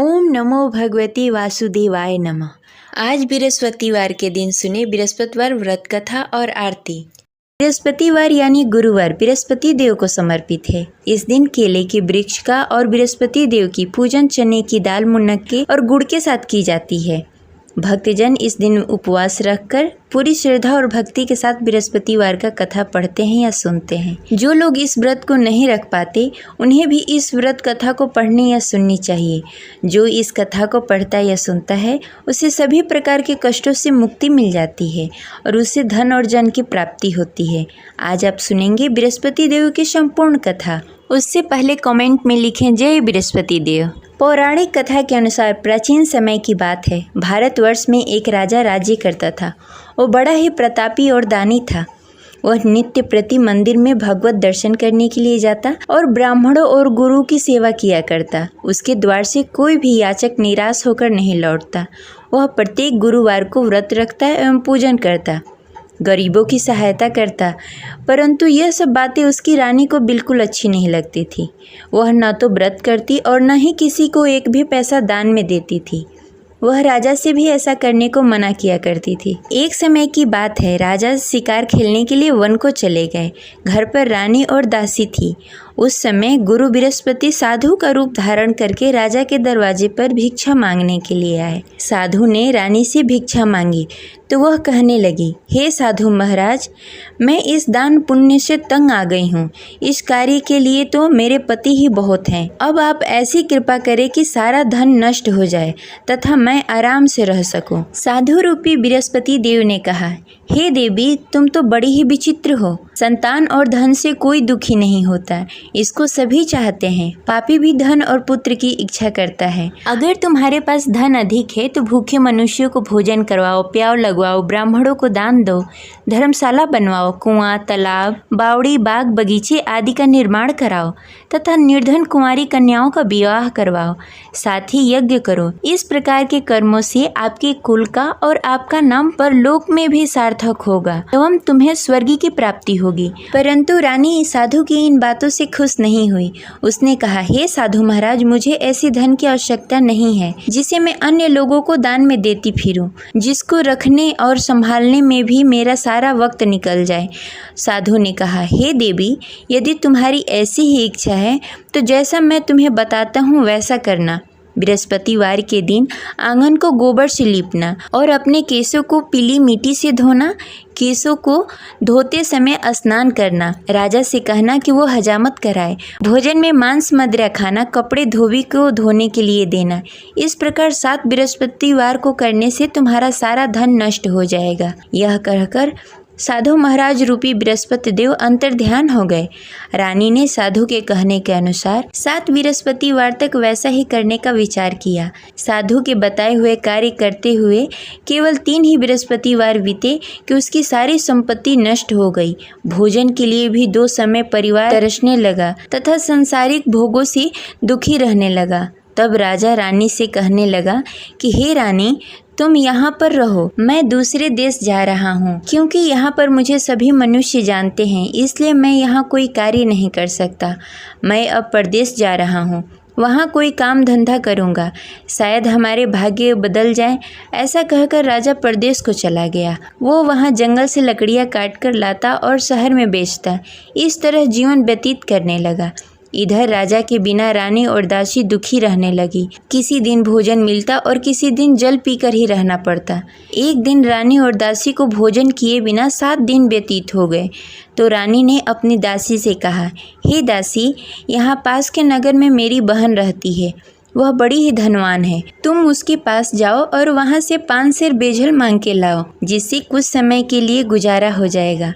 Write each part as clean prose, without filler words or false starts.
ओम नमो भगवते वासुदेवाय नमः। आज बृहस्पतिवार के दिन सुने बृहस्पतिवार व्रत कथा और आरती। बृहस्पतिवार यानी गुरुवार बृहस्पति देव को समर्पित है। इस दिन केले के वृक्ष का और बृहस्पति देव की पूजन चने की दाल, मुनक्के और गुड़ के साथ की जाती है। भक्तजन इस दिन उपवास रखकर पूरी श्रद्धा और भक्ति के साथ बृहस्पतिवार का कथा पढ़ते हैं या सुनते हैं। जो लोग इस व्रत को नहीं रख पाते उन्हें भी इस व्रत कथा को पढ़ने या सुननी चाहिए। जो इस कथा को पढ़ता या सुनता है उसे सभी प्रकार के कष्टों से मुक्ति मिल जाती है और उससे धन और जन की प्राप्ति होती है। आज आप सुनेंगे बृहस्पति देव की संपूर्ण कथा। उससे पहले कमेंट में लिखें जय बृहस्पति देव। पौराणिक कथा के अनुसार प्राचीन समय की बात है। भारतवर्ष में एक राजा राज्य करता था। वो बड़ा ही प्रतापी और दानी था। वह नित्य प्रति मंदिर में भगवत दर्शन करने के लिए जाता और ब्राह्मणों और गुरु की सेवा किया करता। उसके द्वार से कोई भी याचक निराश होकर नहीं लौटता। वह प्रत्येक गुरुवार को व्रत रखता एवं पूजन करता, गरीबों की सहायता करता। परंतु यह सब बातें उसकी रानी को बिल्कुल अच्छी नहीं लगती थी। वह न तो व्रत करती और न ही किसी को एक भी पैसा दान में देती थी। वह राजा से भी ऐसा करने को मना किया करती थी। एक समय की बात है, राजा शिकार खेलने के लिए वन को चले गए। घर पर रानी और दासी थी। उस समय गुरु बृहस्पति साधु का रूप धारण करके राजा के दरवाजे पर भिक्षा मांगने के लिए आए। साधु ने रानी से भिक्षा मांगी तो वह कहने लगी, हे साधु महाराज, मैं इस दान पुण्य से तंग आ गई हूँ। इस कार्य के लिए तो मेरे पति ही बहुत हैं। अब आप ऐसी कृपा करें कि सारा धन नष्ट हो जाए तथा मैं आराम से रह सकूं। साधु रूपी बृहस्पति देव ने कहा, हे देवी, तुम तो बड़ी ही विचित्र हो। संतान और धन से कोई दुखी नहीं होता, इसको सभी चाहते हैं। पापी भी धन और पुत्र की इच्छा करता है। अगर तुम्हारे पास धन अधिक है तो भूखे मनुष्यों को भोजन करवाओ, प्याव लगवाओ, ब्राह्मणों को दान दो, धर्मशाला बनवाओ, कुआं, तालाब, बावड़ी, बाग, बगीचे आदि का निर्माण कराओ तथा निर्धन कुंवारी कन्याओं का विवाह करवाओ। साथ ही यज्ञ करो। इस प्रकार के कर्मों से आपके कुल का और आपका नाम परलोक में भी सार्थक होगा एवं तुम्हें स्वर्ग की प्राप्ति होगी। परंतु रानी साधु की इन बातों से खुश नहीं हुई। उसने कहा, हे साधु महाराज, मुझे ऐसी धन की आवश्यकता नहीं है जिसे मैं अन्य लोगों को दान में देती फिरूं, जिसको रखने और संभालने में भी मेरा सारा वक्त निकल जाए। साधु ने कहा, हे देवी, यदि तुम्हारी ऐसी ही इच्छा है तो जैसा मैं तुम्हें बताता हूँ वैसा करना। बृहस्पतिवार के दिन आंगन को गोबर से लीपना और अपने केशों को पीली मिट्टी से धोना। केशों को धोते समय स्नान करना। राजा से कहना कि वो हजामत कराए। भोजन में मांस मदिरा खाना। कपड़े धोबी को धोने के लिए देना। इस प्रकार 7 बृहस्पतिवार को करने से तुम्हारा सारा धन नष्ट हो जाएगा। यह कहकर साधु महाराज रूपी बृहस्पति देव अंतर्ध्यान हो गए। रानी ने साधु के कहने के अनुसार 7 बृहस्पतिवार तक वैसा ही करने का विचार किया। साधु के बताए हुए कार्य करते हुए केवल 3 ही बृहस्पतिवार बीते कि उसकी सारी संपत्ति नष्ट हो गई। भोजन के लिए भी 2 समय परिवार तरसने लगा तथा सांसारिक भोगों से दुखी रहने लगा। तब राजा रानी से कहने लगा कि हे रानी, तुम यहाँ पर रहो, मैं दूसरे देश जा रहा हूँ। क्योंकि यहाँ पर मुझे सभी मनुष्य जानते हैं, इसलिए मैं यहाँ कोई कार्य नहीं कर सकता। मैं अब परदेश जा रहा हूँ, वहाँ कोई काम धंधा करूँगा, शायद हमारे भाग्य बदल जाए। ऐसा कहकर राजा परदेश को चला गया। वो वहाँ जंगल से लकड़ियाँ काट कर लाता और शहर में बेचता। इस तरह जीवन व्यतीत करने लगा। इधर राजा के बिना रानी और दासी दुखी रहने लगी। किसी दिन भोजन मिलता और किसी दिन जल पीकर ही रहना पड़ता। एक दिन रानी और दासी को भोजन किए बिना 7 दिन व्यतीत हो गए। तो रानी ने अपनी दासी से कहा, हे दासी, यहाँ पास के नगर में मेरी बहन रहती है। वह बड़ी ही धनवान है। तुम उसके पास जाओ और वहाँ से 5 सेर बेजल मांग के लाओ, जिससे कुछ समय के लिए गुजारा हो जाएगा।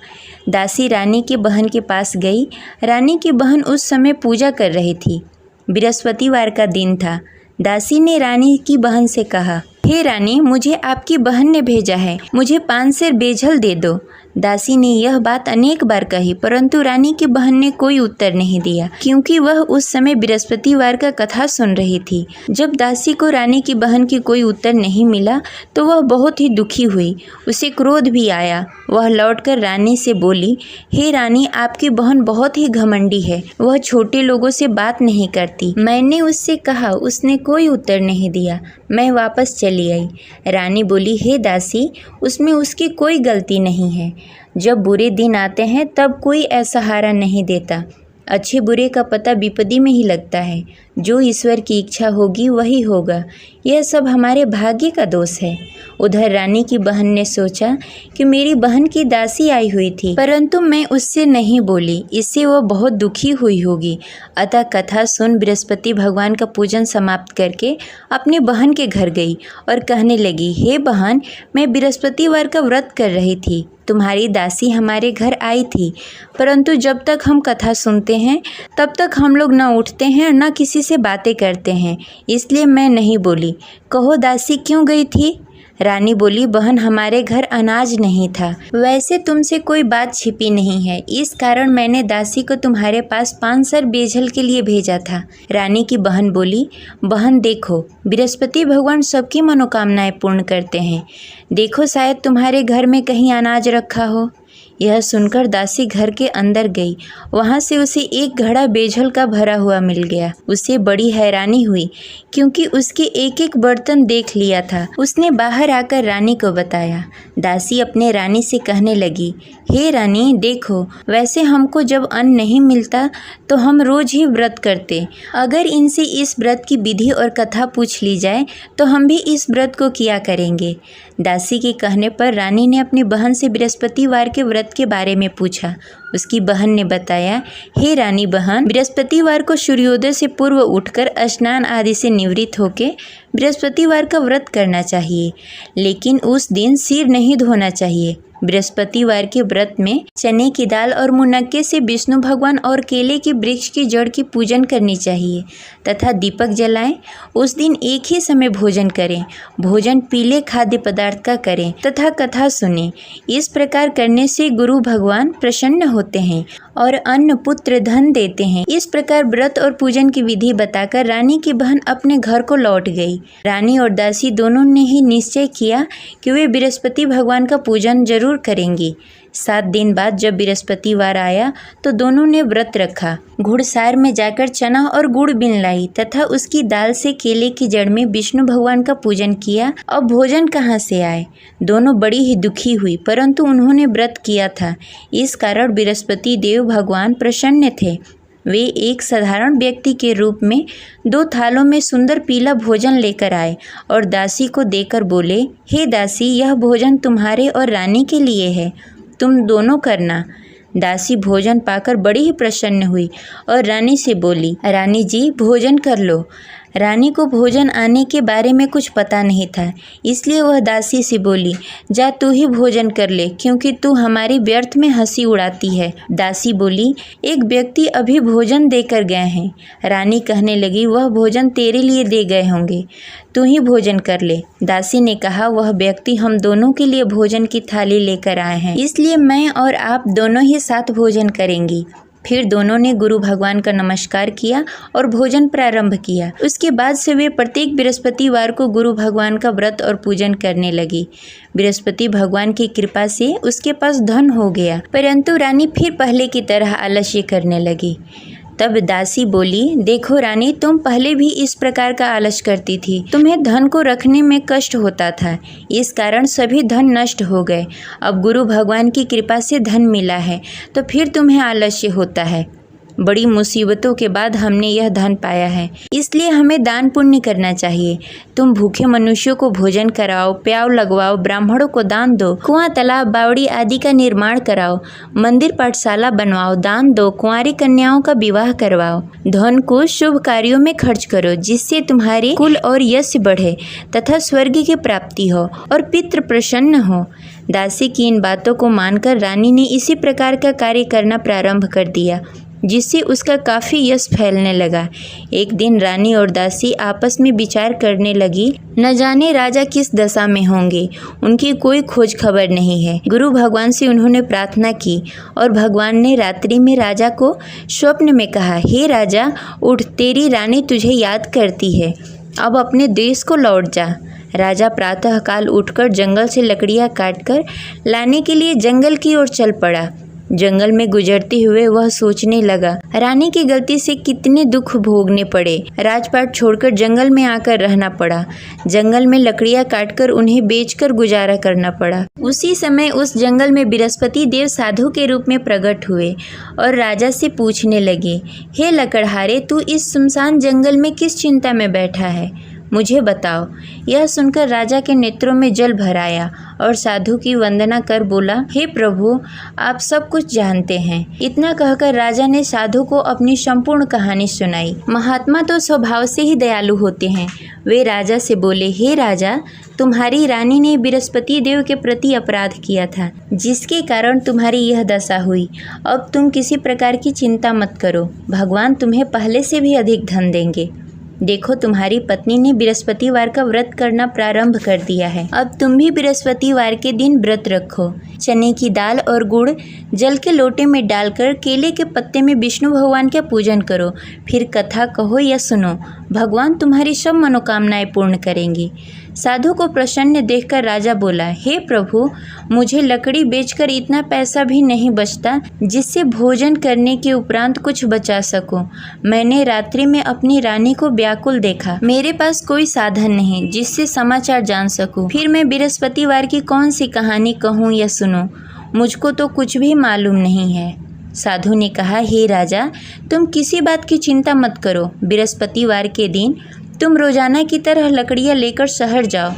दासी रानी की बहन के पास गई। रानी की बहन उस समय पूजा कर रही थी। बृहस्पतिवार का दिन था। दासी ने रानी की बहन से कहा, हे रानी, मुझे आपकी बहन ने भेजा है, मुझे 5 सेर बेजल दे दो। दासी ने यह बात अनेक बार कही, परंतु रानी की बहन ने कोई उत्तर नहीं दिया, क्योंकि वह उस समय बृहस्पतिवार का कथा सुन रही थी। जब दासी को रानी की बहन की कोई उत्तर नहीं मिला तो वह बहुत ही दुखी हुई। उसे क्रोध भी आया वह लौटकर रानी से बोली, हे रानी, आपकी बहन बहुत ही घमंडी है। वह छोटे लोगों से बात नहीं करती। मैंने उससे कहा, उसने कोई उत्तर नहीं दिया। मैं वापस चली आई। रानी बोली, हे दासी, उसमें उसकी कोई गलती नहीं है। जब बुरे दिन आते हैं तब कोई ऐसा सहारा नहीं देता। अच्छे बुरे का पता विपत्ति में ही लगता है। जो ईश्वर की इच्छा होगी वही होगा। यह सब हमारे भाग्य का दोष है। उधर रानी की बहन ने सोचा कि मेरी बहन की दासी आई हुई थी, परंतु मैं उससे नहीं बोली, इससे वह बहुत दुखी हुई होगी। अतः कथा सुन बृहस्पति भगवान का पूजन समाप्त करके अपनी बहन के घर गई और कहने लगी, हे बहन, मैं बृहस्पतिवार का व्रत कर रही थी। तुम्हारी दासी हमारे घर आई थी, परंतु जब तक हम कथा सुनते हैं तब तक हम लोग न उठते हैं न किसी से बातें करते हैं, इसलिए मैं नहीं बोली। कहो दासी क्यों गई थी? रानी बोली, बहन, हमारे घर अनाज नहीं था। वैसे तुमसे कोई बात छिपी नहीं है, इस कारण मैंने दासी को तुम्हारे पास 5 सर बेजल के लिए भेजा था। रानी की बहन बोली, बहन देखो, बृहस्पति भगवान सबकी मनोकामनाएं पूर्ण करते हैं। देखो, शायद तुम्हारे घर में कहीं अनाज रखा हो। यह सुनकर दासी घर के अंदर गई। वहाँ से उसे एक घड़ा बेजल का भरा हुआ मिल गया। उसे बड़ी हैरानी हुई क्योंकि उसके एक एक बर्तन देख लिया था। उसने बाहर आकर रानी को बताया। दासी अपने रानी से कहने लगी, हे रानी, देखो, वैसे हमको जब अन्न नहीं मिलता तो हम रोज ही व्रत करते। अगर इनसे इस व्रत की विधि और कथा पूछ ली जाए तो हम भी इस व्रत को किया करेंगे। दासी के कहने पर रानी ने अपनी बहन से बृहस्पतिवार के व्रत के बारे में पूछा। उसकी बहन ने बताया, हे रानी बहन, बृहस्पतिवार को सूर्योदय से पूर्व उठकर स्नान आदि से निवृत्त होकर बृहस्पतिवार का व्रत करना चाहिए, लेकिन उस दिन सिर नहीं धोना चाहिए। बृहस्पतिवार के व्रत में चने की दाल और मुनक्के से विष्णु भगवान और केले के वृक्ष की जड़ की पूजन करनी चाहिए तथा दीपक जलाएं। उस दिन एक ही समय भोजन करें। भोजन पीले खाद्य पदार्थ का करें तथा कथा सुनें। इस प्रकार करने से गुरु भगवान प्रसन्न होते हैं और अन्न पुत्र धन देते हैं। इस प्रकार व्रत और पूजन की विधि बताकर रानी की बहन अपने घर को लौट गई। रानी और दासी दोनों ने ही निश्चय किया कि वे बृहस्पति भगवान का पूजन जरूर करेंगी। 7 दिन बाद जब बृहस्पतिवार आया तो दोनों ने व्रत रखा। घुड़सार में जाकर चना और गुड़ बीन लाई तथा उसकी दाल से केले की जड़ में विष्णु भगवान का पूजन किया। अब भोजन कहाँ से आए? दोनों बड़ी ही दुखी हुई, परंतु उन्होंने व्रत किया था, इस कारण बृहस्पति देव भगवान प्रसन्न थे। वे एक साधारण व्यक्ति के रूप में 2 थालों में सुंदर पीला भोजन लेकर आए और दासी को देकर बोले, हे दासी, यह भोजन तुम्हारे और रानी के लिए है, तुम दोनों करना। दासी भोजन पाकर बड़ी ही प्रसन्न हुई और रानी से बोली, रानी जी, भोजन कर लो। रानी को भोजन आने के बारे में कुछ पता नहीं था, इसलिए वह दासी से बोली, जा तू ही भोजन कर ले, क्योंकि तू हमारी व्यर्थ में हंसी उड़ाती है। दासी बोली, एक व्यक्ति अभी भोजन देकर गए हैं। रानी कहने लगी, वह भोजन तेरे लिए दे गए होंगे, तू ही भोजन कर ले। दासी ने कहा, वह व्यक्ति हम दोनों के लिए भोजन की थाली लेकर आए हैं, इसलिए मैं और आप दोनों ही साथ भोजन करेंगी। फिर दोनों ने गुरु भगवान का नमस्कार किया और भोजन प्रारंभ किया। उसके बाद से वे प्रत्येक बृहस्पतिवार को गुरु भगवान का व्रत और पूजन करने लगी। बृहस्पति भगवान की कृपा से उसके पास धन हो गया, परंतु रानी फिर पहले की तरह आलस्य करने लगी। तब दासी बोली, देखो रानी, तुम पहले भी इस प्रकार का आलस करती थी। तुम्हें धन को रखने में कष्ट होता था, इस कारण सभी धन नष्ट हो गए। अब गुरु भगवान की कृपा से धन मिला है तो फिर तुम्हें आलस्य होता है। बड़ी मुसीबतों के बाद हमने यह धन पाया है, इसलिए हमें दान पुण्य करना चाहिए। तुम भूखे मनुष्यों को भोजन कराओ, प्याव लगवाओ, ब्राह्मणों को दान दो, कुआं, तालाब, बावड़ी आदि का निर्माण कराओ, मंदिर पाठशाला बनवाओ, दान दो, कुंवारी कन्याओं का विवाह करवाओ। धन को शुभ कार्यों में खर्च करो, जिससे तुम्हारे कुल और यश बढ़े तथा स्वर्ग की प्राप्ति हो और पितृ प्रसन्न हो। दासी की इन बातों को मानकर रानी ने इसी प्रकार का कार्य करना प्रारंभ कर दिया, जिससे उसका काफ़ी यश फैलने लगा। एक दिन रानी और दासी आपस में विचार करने लगी, न जाने राजा किस दशा में होंगे, उनकी कोई खोज खबर नहीं है। गुरु भगवान से उन्होंने प्रार्थना की और भगवान ने रात्रि में राजा को स्वप्न में कहा, हे राजा, उठ, तेरी रानी तुझे याद करती है। अब अपने देश को लौट जा। राजा प्रातःकाल उठकर जंगल से लकड़ियां काटकर लाने के लिए जंगल की ओर चल पड़ा। जंगल में गुजरते हुए वह सोचने लगा, रानी की गलती से कितने दुख भोगने पड़े। राजपाट छोड़कर जंगल में आकर रहना पड़ा। जंगल में लकड़ियां काटकर उन्हें बेचकर गुजारा करना पड़ा। उसी समय उस जंगल में बृहस्पति देव साधु के रूप में प्रकट हुए और राजा से पूछने लगे, हे लकड़हारे, तू इस सुनसान जंगल में किस चिंता में बैठा है, मुझे बताओ। यह सुनकर राजा के नेत्रों में जल भर आया और साधु की वंदना कर बोला, हे प्रभु, आप सब कुछ जानते हैं। इतना कहकर राजा ने साधु को अपनी संपूर्ण कहानी सुनाई। महात्मा तो स्वभाव से ही दयालु होते हैं। वे राजा से बोले, हे राजा, तुम्हारी रानी ने बृहस्पति देव के प्रति अपराध किया था, जिसके कारण तुम्हारी यह दशा हुई। अब तुम किसी प्रकार की चिंता मत करो, भगवान तुम्हें पहले से भी अधिक धन देंगे। देखो, तुम्हारी पत्नी ने बृहस्पतिवार का व्रत करना प्रारंभ कर दिया है। अब तुम भी बृहस्पतिवार के दिन व्रत रखो। चने की दाल और गुड़ जल के लोटे में डालकर केले के पत्ते में विष्णु भगवान का पूजन करो। फिर कथा कहो या सुनो, भगवान तुम्हारी सब मनोकामनाएं पूर्ण करेंगे। साधु को प्रसन्न देखकर राजा बोला, हे प्रभु, मुझे लकड़ी बेचकर इतना पैसा भी नहीं बचता जिससे भोजन करने के उपरांत कुछ बचा सकूं। मैंने रात्रि में अपनी रानी को व्याकुल देखा। मेरे पास कोई साधन नहीं जिससे समाचार जान सकूं। फिर मैं बृहस्पतिवार की कौन सी कहानी कहूँ या सुनूं, मुझको तो कुछ भी मालूम नहीं है। साधु ने कहा, हे राजा, तुम किसी बात की चिंता मत करो। बृहस्पतिवार के दिन तुम रोजाना की तरह लकड़ियां लेकर शहर जाओ।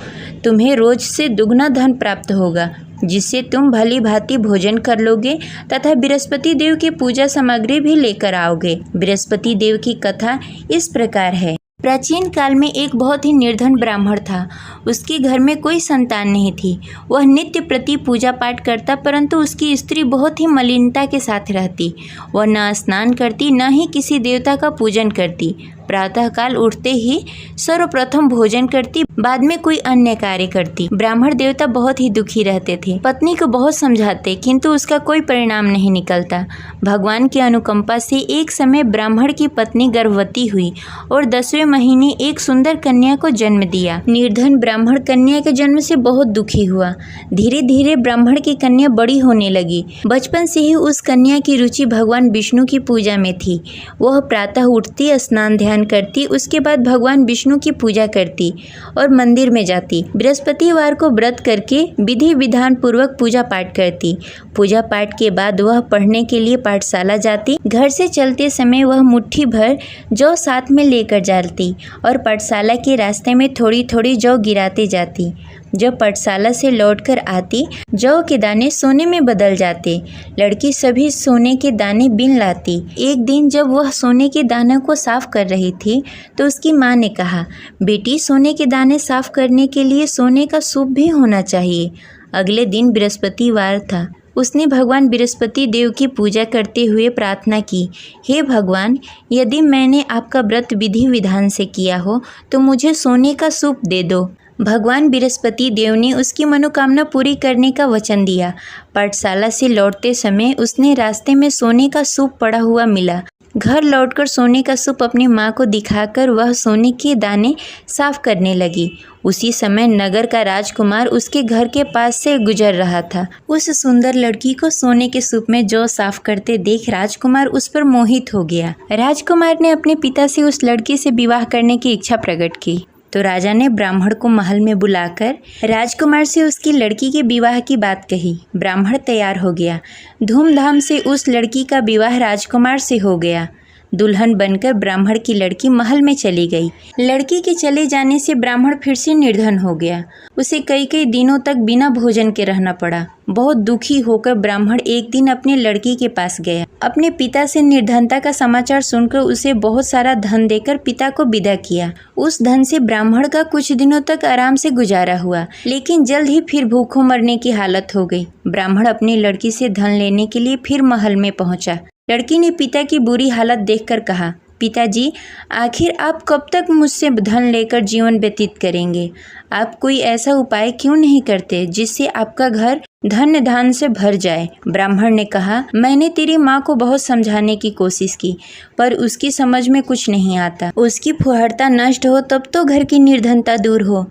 तुम्हें रोज से दुगना धन प्राप्त होगा, जिससे तुम भली भांति भोजन कर लोगे तथा बृहस्पति देव की पूजा सामग्री भी लेकर आओगे। बृहस्पति देव की कथा इस प्रकार है। प्राचीन काल में एक बहुत ही निर्धन ब्राह्मण था। उसके घर में कोई संतान नहीं थी। वह नित्य प्रति पूजा पाठ करता, परंतु उसकी स्त्री बहुत ही मलिनता के साथ रहती। वह न स्नान करती, न ही किसी देवता का पूजन करती। प्रातःकाल उठते ही सर्वप्रथम भोजन करती, बाद में कोई अन्य कार्य करती। ब्राह्मण देवता बहुत ही दुखी रहते थे। पत्नी को बहुत समझाते, किंतु उसका कोई परिणाम नहीं निकलता। भगवान की अनुकंपा से एक समय ब्राह्मण की पत्नी गर्भवती हुई और 10वें महीने एक सुंदर कन्या को जन्म दिया। निर्धन ब्राह्मण कन्या के जन्म से बहुत दुखी हुआ। धीरे धीरे ब्राह्मण की कन्या बड़ी होने लगी। बचपन से ही उस कन्या की रुचि भगवान विष्णु की पूजा में थी। वह प्रातः उठती, स्नान ध्यान करती, उसके बाद भगवान विष्णु की पूजा करती और मंदिर में जाती। बृहस्पतिवार को व्रत करके विधि विधान पूर्वक पूजा पाठ करती। पूजा पाठ के बाद वह पढ़ने के लिए पाठशाला जाती। घर से चलते समय वह मुट्ठी भर जौ साथ में लेकर जाती और पाठशाला के रास्ते में थोड़ी थोड़ी जौ गिराते जाती। जब पाठशाला से लौटकर आती, जौ के दाने सोने में बदल जाते। लड़की सभी सोने के दाने बीन लाती। एक दिन जब वह सोने के दानों को साफ कर रही थी, तो उसकी माँ ने कहा, बेटी, सोने के दाने साफ करने के लिए सोने का सूप भी होना चाहिए। अगले दिन बृहस्पतिवार था। उसने भगवान बृहस्पति देव की पूजा करते हुए प्रार्थना की, हे भगवान, यदि मैंने आपका व्रत विधि विधान से किया हो तो मुझे सोने का सूप दे दो। भगवान बृहस्पति देव ने उसकी मनोकामना पूरी करने का वचन दिया। पाठशाला से लौटते समय उसने रास्ते में सोने का सूप पड़ा हुआ मिला। घर लौटकर सोने का सूप अपनी माँ को दिखाकर वह सोने के दाने साफ करने लगी। उसी समय नगर का राजकुमार उसके घर के पास से गुजर रहा था। उस सुंदर लड़की को सोने के सूप में जौ साफ करते देख राजकुमार उस पर मोहित हो गया। राजकुमार ने अपने पिता से उस लड़की से विवाह करने की इच्छा प्रकट की। तो राजा ने ब्राह्मण को महल में बुलाकर राजकुमार से उसकी लड़की के विवाह की बात कही। ब्राह्मण तैयार हो गया। धूमधाम से उस लड़की का विवाह राजकुमार से हो गया। दुल्हन बनकर ब्राह्मण की लड़की महल में चली गई। लड़की के चले जाने से ब्राह्मण फिर से निर्धन हो गया। उसे कई कई दिनों तक बिना भोजन के रहना पड़ा। बहुत दुखी होकर ब्राह्मण एक दिन अपनी लड़की के पास गया। अपने पिता से निर्धनता का समाचार सुनकर उसे बहुत सारा धन देकर पिता को विदा किया। उस धन से ब्राह्मण का कुछ दिनों तक आराम से गुजारा हुआ, लेकिन जल्द ही फिर भूखों मरने की हालत हो गई। ब्राह्मण अपनी लड़की से धन लेने के लिए फिर महल में पहुंचा। लड़की ने पिता की बुरी हालत देखकर कहा, पिताजी, आखिर आप कब तक मुझसे धन लेकर जीवन व्यतीत करेंगे? आप कोई ऐसा उपाय क्यों नहीं करते जिससे आपका घर धन धान से भर जाए? ब्राह्मण ने कहा, मैंने तेरी माँ को बहुत समझाने की कोशिश की, पर उसकी समझ में कुछ नहीं आता। उसकी फुहड़ता नष्ट हो तब तो घर की निर्धनता दूर हो।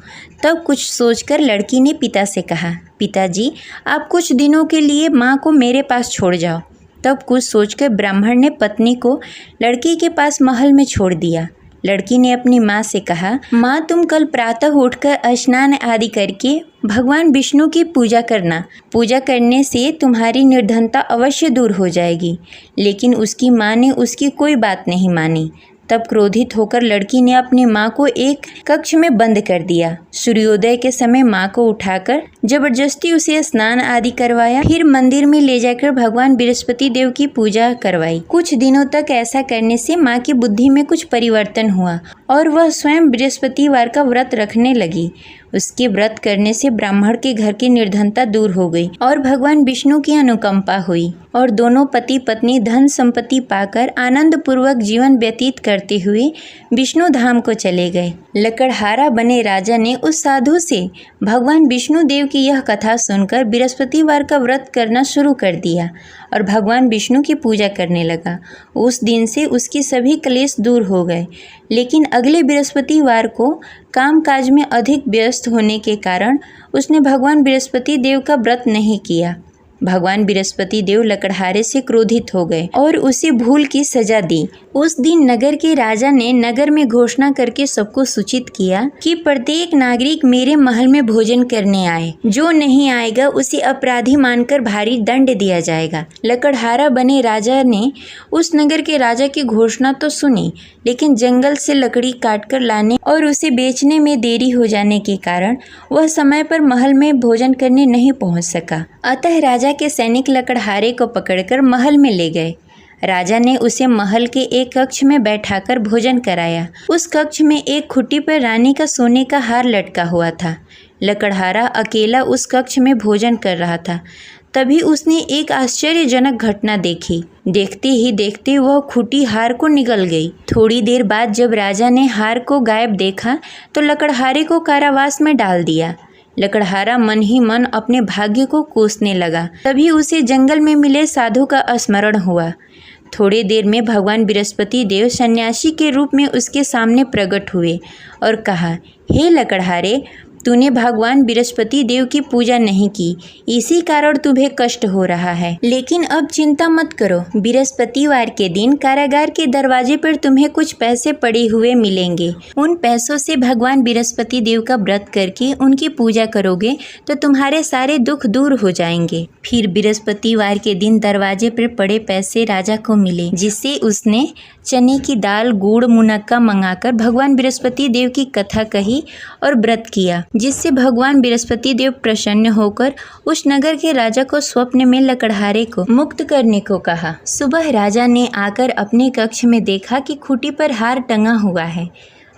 तब कुछ सोचकर लड़की ने पिता से कहा, पिताजी, आप कुछ दिनों के लिए माँ को मेरे पास छोड़ जाओ। तब कुछ सोचकर ब्राह्मण ने पत्नी को लड़की के पास महल में छोड़ दिया। लड़की ने अपनी माँ से कहा, माँ, तुम कल प्रातः उठकर स्नान आदि करके भगवान विष्णु की पूजा करना। पूजा करने से तुम्हारी निर्धनता अवश्य दूर हो जाएगी। लेकिन उसकी माँ ने उसकी कोई बात नहीं मानी। तब क्रोधित होकर लड़की ने अपनी माँ को एक कक्ष में बंद कर दिया। सूर्योदय के समय माँ को उठाकर जबरदस्ती उसे स्नान आदि करवाया। फिर मंदिर में ले जाकर भगवान बृहस्पति देव की पूजा करवाई। कुछ दिनों तक ऐसा करने से माँ की बुद्धि में कुछ परिवर्तन हुआ और वह स्वयं बृहस्पतिवार का व्रत रखने लगी। उसके व्रत करने से ब्राह्मण के घर की निर्धनता दूर हो गई और भगवान विष्णु की अनुकंपा हुई और दोनों पति पत्नी धन संपत्ति पाकर आनंद पूर्वक जीवन व्यतीत करते हुए विष्णु धाम को चले गए। लकड़हारा बने राजा ने उस साधु से भगवान विष्णु देव की यह कथा सुनकर बृहस्पतिवार का व्रत करना शुरू कर दिया और भगवान विष्णु की पूजा करने लगा। उस दिन से उसके सभी क्लेश दूर हो गए। लेकिन अगले बृहस्पतिवार को कामकाज में अधिक व्यस्त होने के कारण उसने भगवान बृहस्पति देव का व्रत नहीं किया। भगवान बृहस्पति देव लकड़हारे से क्रोधित हो गए और उसे भूल की सजा दी। उस दिन नगर के राजा ने नगर में घोषणा करके सबको सूचित किया कि प्रत्येक नागरिक मेरे महल में भोजन करने आए। जो नहीं आएगा उसे अपराधी मानकर भारी दंड दिया जाएगा। लकड़हारा बने राजा ने उस नगर के राजा की घोषणा तो सुनी, लेकिन जंगल से लकड़ी काटकर लाने और उसे बेचने में देरी हो जाने के कारण वह समय पर महल में भोजन करने नहीं पहुंच सका। अतः राजा के सैनिक लकड़हारे को पकड़कर महल में ले गए। राजा ने उसे महल के एक कक्ष में बैठाकर भोजन कराया। उस कक्ष में एक खुट्टी पर रानी का सोने का हार लटका हुआ था। लकड़हारा अकेला उस कक्ष में भोजन कर रहा था। तभी उसने एक आश्चर्यजनक घटना देखी। देखते ही देखते वह खूंटी हार को निगल गई। थोड़ी देर बाद जब राजा ने हार को गायब देखा तो लकड़हारे को कारावास में डाल दिया। लकड़हारा मन ही मन अपने भाग्य को कोसने लगा। तभी उसे जंगल में मिले साधु का स्मरण हुआ। थोड़ी देर में भगवान बृहस्पति देव सन्यासी के रूप में उसके सामने प्रकट हुए और कहा, हे लकड़हारे, तूने भगवान बृहस्पति देव की पूजा नहीं की, इसी कारण तुम्हें कष्ट हो रहा है। लेकिन अब चिंता मत करो, बृहस्पतिवार के दिन कारागार के दरवाजे पर तुम्हें कुछ पैसे पड़े हुए मिलेंगे। उन पैसों से भगवान बृहस्पति देव का व्रत करके उनकी पूजा करोगे तो तुम्हारे सारे दुख दूर हो जाएंगे। फिर बृहस्पतिवार के दिन दरवाजे पर पड़े पैसे राजा को मिले, जिससे उसने चने की दाल, गुड़, मुनक्का मंगाकर भगवान बृहस्पति देव की कथा कही और व्रत किया, जिससे भगवान बृहस्पति देव प्रसन्न होकर उस नगर के राजा को स्वप्न में लकड़हारे को मुक्त करने को कहा। सुबह राजा ने आकर अपने कक्ष में देखा कि खूंटी पर हार टंगा हुआ है।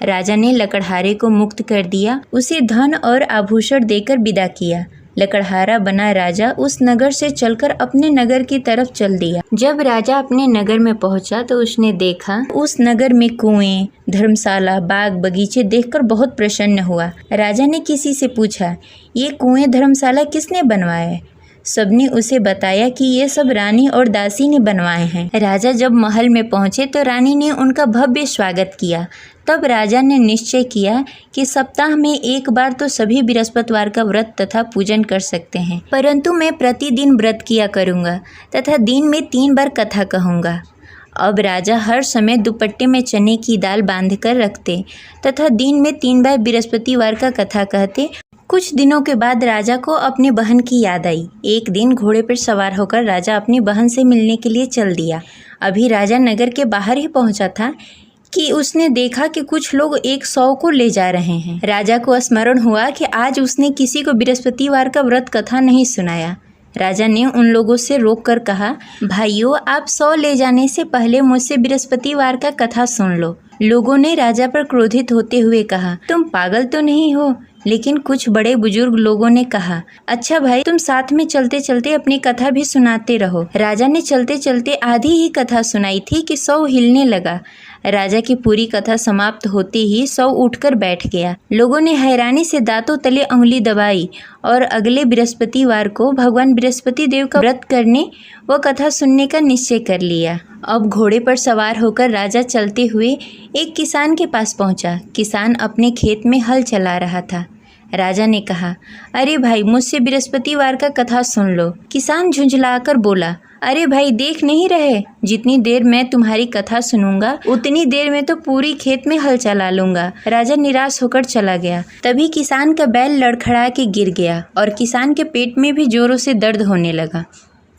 राजा ने लकड़हारे को मुक्त कर दिया, उसे धन और आभूषण देकर विदा किया। लकड़हारा बना राजा उस नगर से चलकर अपने नगर की तरफ चल दिया। जब राजा अपने नगर में पहुंचा तो उसने देखा उस नगर में कुएं, धर्मशाला, बाग बगीचे देखकर बहुत प्रसन्न हुआ। राजा ने किसी से पूछा, ये कुएं, धर्मशाला किसने बनवाए? सबने उसे बताया कि ये सब रानी और दासी ने बनवाए हैं। राजा जब महल में पहुंचे तो रानी ने उनका भव्य स्वागत किया। तब राजा ने निश्चय किया कि सप्ताह में एक बार तो सभी बृहस्पतिवार का व्रत तथा पूजन कर सकते हैं, परंतु मैं प्रतिदिन व्रत किया करूँगा तथा दिन में 3 बार कथा कहूँगा। अब राजा हर समय दुपट्टे में चने की दाल बांधकर रखते तथा दिन में 3 बार बृहस्पतिवार का कथा कहते। कुछ दिनों के बाद राजा को अपनी बहन की याद आई। एक दिन घोड़े पर सवार होकर राजा अपनी बहन से मिलने के लिए चल दिया। अभी राजा नगर के बाहर ही पहुंचा था कि उसने देखा कि कुछ लोग एक 100 को ले जा रहे हैं। राजा को स्मरण हुआ कि आज उसने किसी को बृहस्पतिवार का व्रत कथा नहीं सुनाया। राजा ने उन लोगों से रोककर कहा, भाइयों, आप 100 ले जाने से पहले मुझसे बृहस्पतिवार का कथा सुन लो। लोगों ने राजा पर क्रोधित होते हुए कहा, तुम पागल तो नहीं हो? लेकिन कुछ बड़े बुजुर्ग लोगों ने कहा, अच्छा भाई, तुम साथ में चलते चलते अपनी कथा भी सुनाते रहो। राजा ने चलते चलते आधी ही कथा सुनाई थी कि 100 हिलने लगा। राजा की पूरी कथा समाप्त होते ही सब उठकर बैठ गया। लोगों ने हैरानी से दांतों तले उंगली दबाई और अगले बृहस्पतिवार को भगवान बृहस्पति देव का व्रत करने व कथा सुनने का निश्चय कर लिया। अब घोड़े पर सवार होकर राजा चलते हुए एक किसान के पास पहुंचा। किसान अपने खेत में हल चला रहा था। राजा ने कहा, अरे भाई, मुझसे बृहस्पतिवार का कथा सुन लो। किसान झुंझलाकर बोला, अरे भाई, देख नहीं रहे, जितनी देर मैं तुम्हारी कथा सुनूंगा उतनी देर में तो पूरी खेत में हल चला लूंगा। राजा निराश होकर चला गया। तभी किसान का बैल लड़खड़ा के गिर गया और किसान के पेट में भी जोरों से दर्द होने लगा।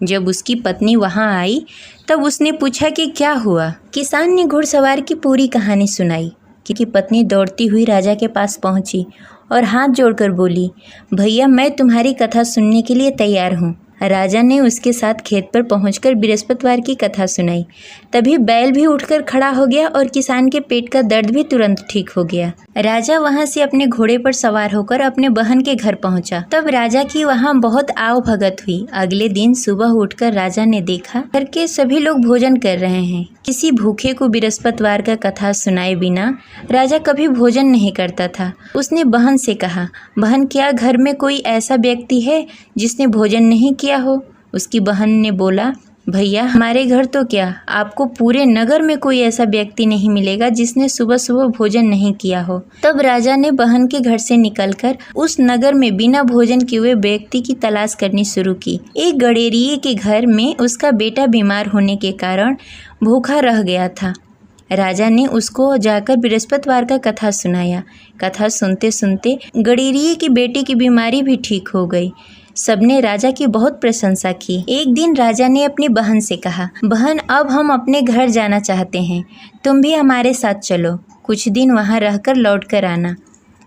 जब उसकी पत्नी वहां आई तब उसने पूछा कि क्या हुआ। किसान ने घुड़सवार की पूरी कहानी सुनाई कि पत्नी दौड़ती हुई राजा के पास पहुंची और हाथ जोड़कर बोली, भैया, मैं तुम्हारी कथा सुनने के लिए तैयार हूँ। राजा ने उसके साथ खेत पर पहुंचकर बृहस्पतिवार की कथा सुनाई। तभी बैल भी उठकर खड़ा हो गया और किसान के पेट का दर्द भी तुरंत ठीक हो गया। राजा वहां से अपने घोड़े पर सवार होकर अपने बहन के घर पहुंचा। तब राजा की वहां बहुत आव भगत हुई। अगले दिन सुबह उठकर राजा ने देखा घर के सभी लोग भोजन कर रहे हैं। किसी भूखे को बृहस्पतिवार का कथा सुनाए बिना राजा कभी भोजन नहीं करता था। उसने बहन से कहा, बहन, क्या घर में कोई ऐसा व्यक्ति है जिसने भोजन नहीं किया हो? उसकी बहन ने बोला, भैया, हमारे घर तो क्या, आपको पूरे नगर में कोई ऐसा व्यक्ति नहीं मिलेगा जिसने सुबह सुबह भोजन नहीं किया हो। तब राजा ने बहन के घर से निकलकर उस नगर में बिना भोजन किए हुए व्यक्ति की तलाश करनी शुरू की। एक गडेरिये के घर में उसका बेटा बीमार होने के कारण भूखा रह गया था। राजा ने उसको जाकर बृहस्पतिवार का कथा सुनाया। कथा सुनते सुनते गडेरिये की बेटे की बीमारी भी ठीक हो गई। सबने राजा की बहुत प्रशंसा की। एक दिन राजा ने अपनी बहन से कहा, बहन, अब हम अपने घर जाना चाहते हैं, तुम भी हमारे साथ चलो, कुछ दिन वहाँ रहकर लौट कर आना।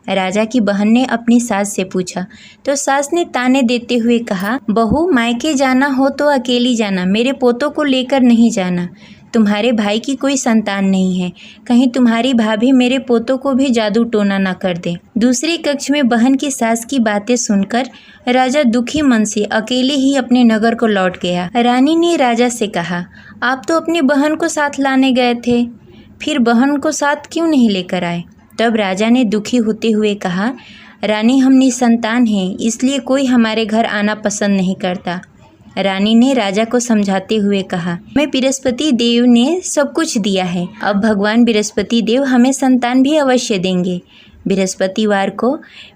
राजा की बहन ने अपनी सास से पूछा तो सास ने ताने देते हुए कहा, बहू, मायके जाना हो तो अकेली जाना, मेरे पोतों को लेकर नहीं जाना। तुम्हारे भाई की कोई संतान नहीं है, कहीं तुम्हारी भाभी मेरे पोतों को भी जादू टोना न कर दे। दूसरे कक्ष में बहन की सास की बातें सुनकर राजा दुखी मन से अकेले ही अपने नगर को लौट गया। रानी ने राजा से कहा, आप तो अपनी बहन को साथ लाने गए थे, फिर बहन को साथ क्यों नहीं लेकर आए? तब राजा ने दुखी होते हुए कहा, रानी, हम निसंतान हैं, इसलिए कोई हमारे घर आना पसंद नहीं करता। रानी ने राजा को समझाते हुए कहा, मैं बृहस्पति देव ने सब कुछ दिया है, अब भगवान बृहस्पति देव हमें संतान भी अवश्य देंगे। बृहस्पतिवार को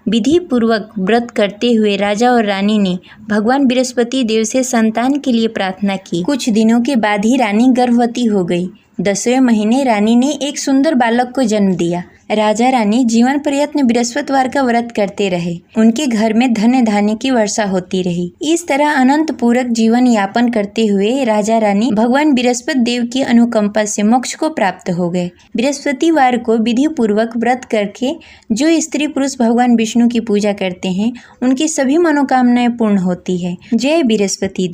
विधि पूर्वक व्रत करते हुए राजा और रानी ने भगवान बृहस्पति देव से संतान के लिए प्रार्थना की। कुछ दिनों के बाद ही रानी गर्भवती हो गई। 10वें महीने रानी ने एक सुंदर बालक को जन्म दिया। राजा रानी जीवन पर्यंत बृहस्पतिवार का व्रत करते रहे। उनके घर में धन धान्य की वर्षा होती रही। इस तरह अनंत पूरक जीवन यापन करते हुए राजा रानी भगवान बृहस्पति देव की अनुकंपा से मोक्ष को प्राप्त हो गए। बृहस्पतिवार को विधि पूर्वक व्रत करके जो स्त्री पुरुष भगवान विष्णु की पूजा करते हैं, उनकी सभी मनोकामनाएं पूर्ण होती है। जय बृहस्पति देव।